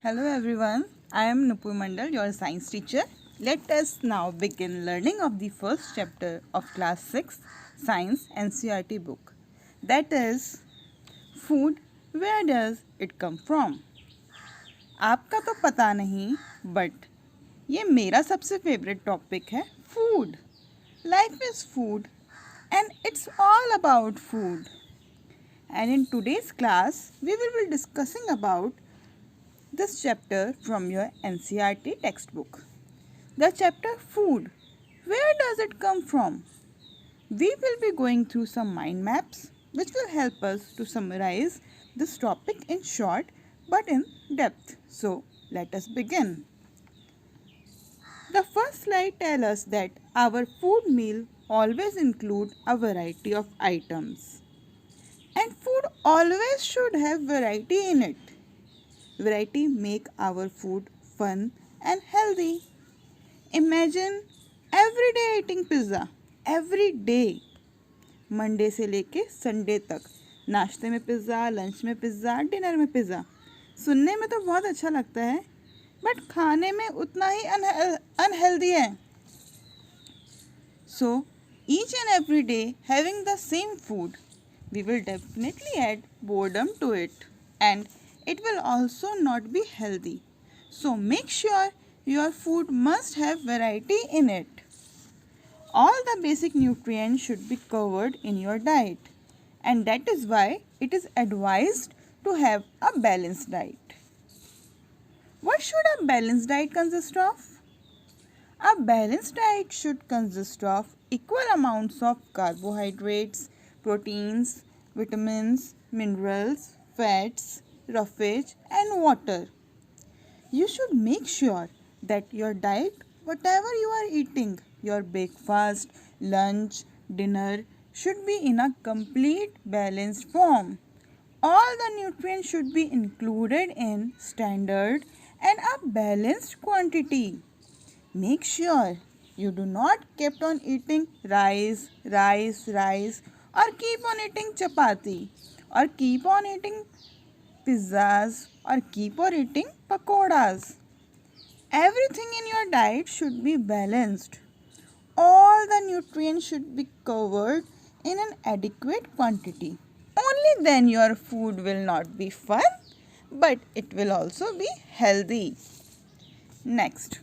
Hello everyone, I am Nupur, your science teacher. Let us now begin learning of the first chapter of class 6 science NCERT book. That is food, where does it come from? आपका तो पता नहीं but ये मेरा सबसे favourite topic है food. Life is food and it's all about food. And in today's class we will be discussing about this chapter from your NCERT textbook. The chapter Food. Where does it come from? We will be going through some mind maps which will help us to summarize this topic in short but in depth. So, let us begin. The first slide tells us that our food meal always include a variety of items. And food always should have variety in it. Variety make our food fun and healthy. Imagine every day eating pizza. Every day. Monday से लेके Sunday तक नाश्ते में pizza, lunch में pizza, dinner में pizza. सुनने में तो बहुत अच्छा लगता है बट खाने में उतना ही अनहेल्दी है. So, each and every day having the same food, we will definitely add boredom to it and it will also not be healthy. So make sure your food must have variety in it. All the basic nutrients should be covered in your diet and that is why it is advised to have a balanced diet. What should a balanced diet consist of? A balanced diet should consist of equal amounts of carbohydrates, proteins, vitamins, minerals, fats, roughage and water. You should make sure that your diet, whatever you are eating, your breakfast, lunch, dinner, should be in a complete balanced form. All the nutrients should be included in standard and a balanced quantity. Make sure you do not keep on eating rice or keep on eating chapati or keep on eating pizzas or keep on eating pakoras. Everything in your diet should be balanced. All the nutrients should be covered in an adequate quantity. Only then your food will not be fun but it will also be healthy. Next.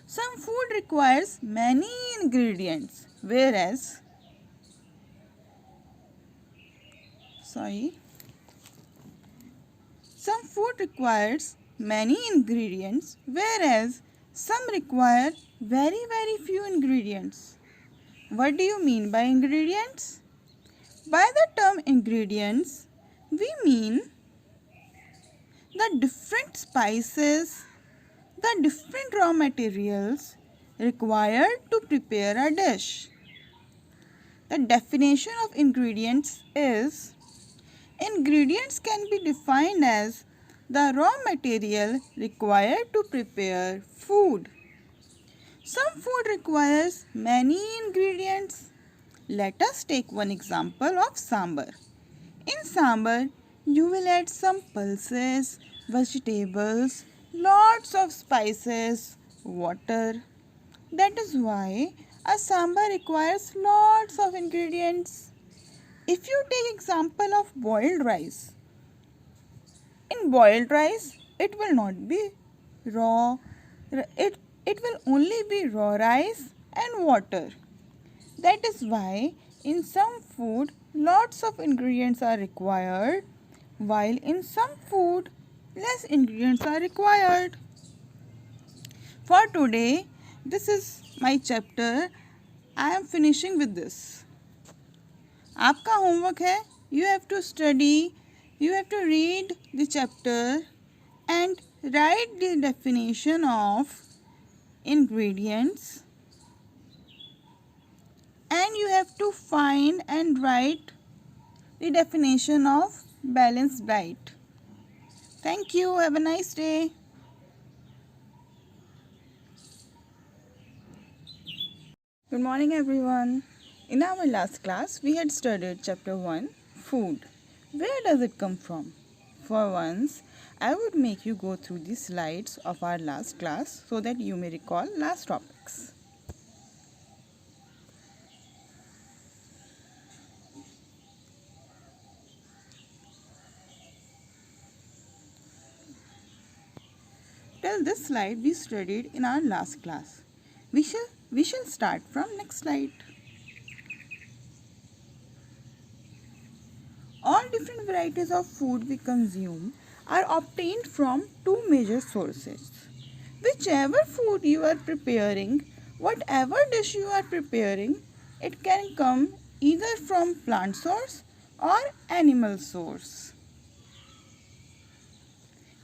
Some food requires many ingredients whereas some food requires many ingredients whereas some require very few ingredients. What do you mean by ingredients? By the term ingredients, we mean the different spices, the different raw materials required to prepare a dish. The definition of ingredients is ingredients can be defined as the raw material required to prepare food. Some food requires many ingredients. Let us take one example of sambar. In sambar, you will add some pulses, vegetables, lots of spices, water. That is why a sambar requires lots of ingredients. If you take example of boiled rice, in boiled rice, it will not be raw, it will only be raw rice and water. That is why in some food, lots of ingredients are required, while in some food, less ingredients are required. For today, this is my chapter. I am finishing with this. आपका homework है, you have to study, you have to read the chapter and write the definition of ingredients and you have to find and write the definition of balanced diet. Thank you. Have a nice day. Good morning everyone. In our last class, we had studied chapter 1, Food. Where does it come from? For once, I would make you go through the slides of our last class so that you may recall last topics. Till this slide we studied in our last class. We shall start from next slide. All different varieties of food we consume are obtained from two major sources. Whichever food you are preparing, whatever dish you are preparing, it can come either from plant source or animal source.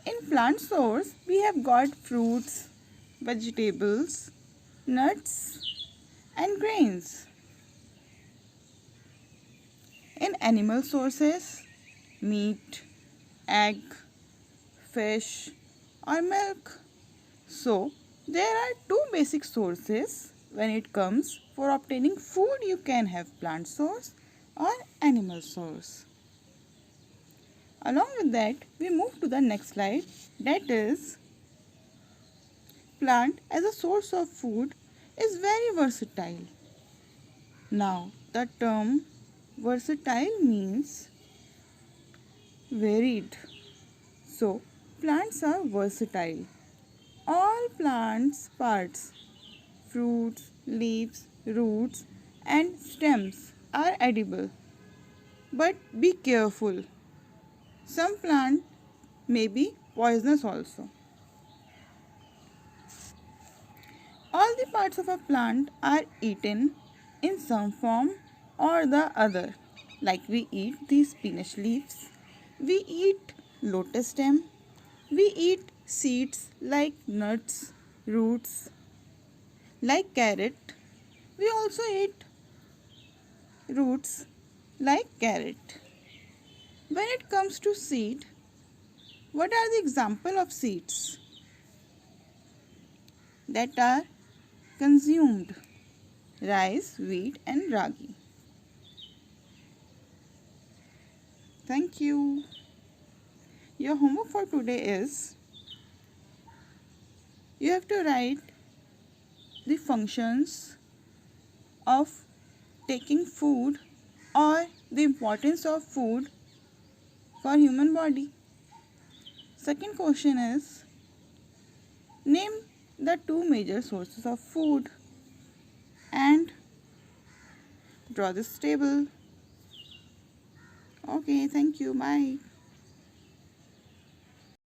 In plant source, we have got fruits, vegetables, nuts and grains. In animal sources, meat, egg, fish or milk. So, there are two basic sources when it comes for obtaining food. You can have plant source or animal source. Along with that, we move to the next slide, that is, plant as a source of food is very versatile. Now, the term versatile means varied. So, plants are versatile. All plants' parts, fruits, leaves, roots and stems are edible. But be careful. Some plants may be poisonous also. All the parts of a plant are eaten in some form or the other. Like we eat the spinach leaves, we eat lotus stem, we eat seeds like nuts, roots. Like carrot, we also eat roots like carrot. When it comes to seed, what are the example of seeds that are consumed? Rice, wheat and ragi. Thank you. Your homework for today is you have to write the functions of taking food or the importance of food for human body. Second question is name the two major sources of food and draw this table. Okay, thank you. Bye.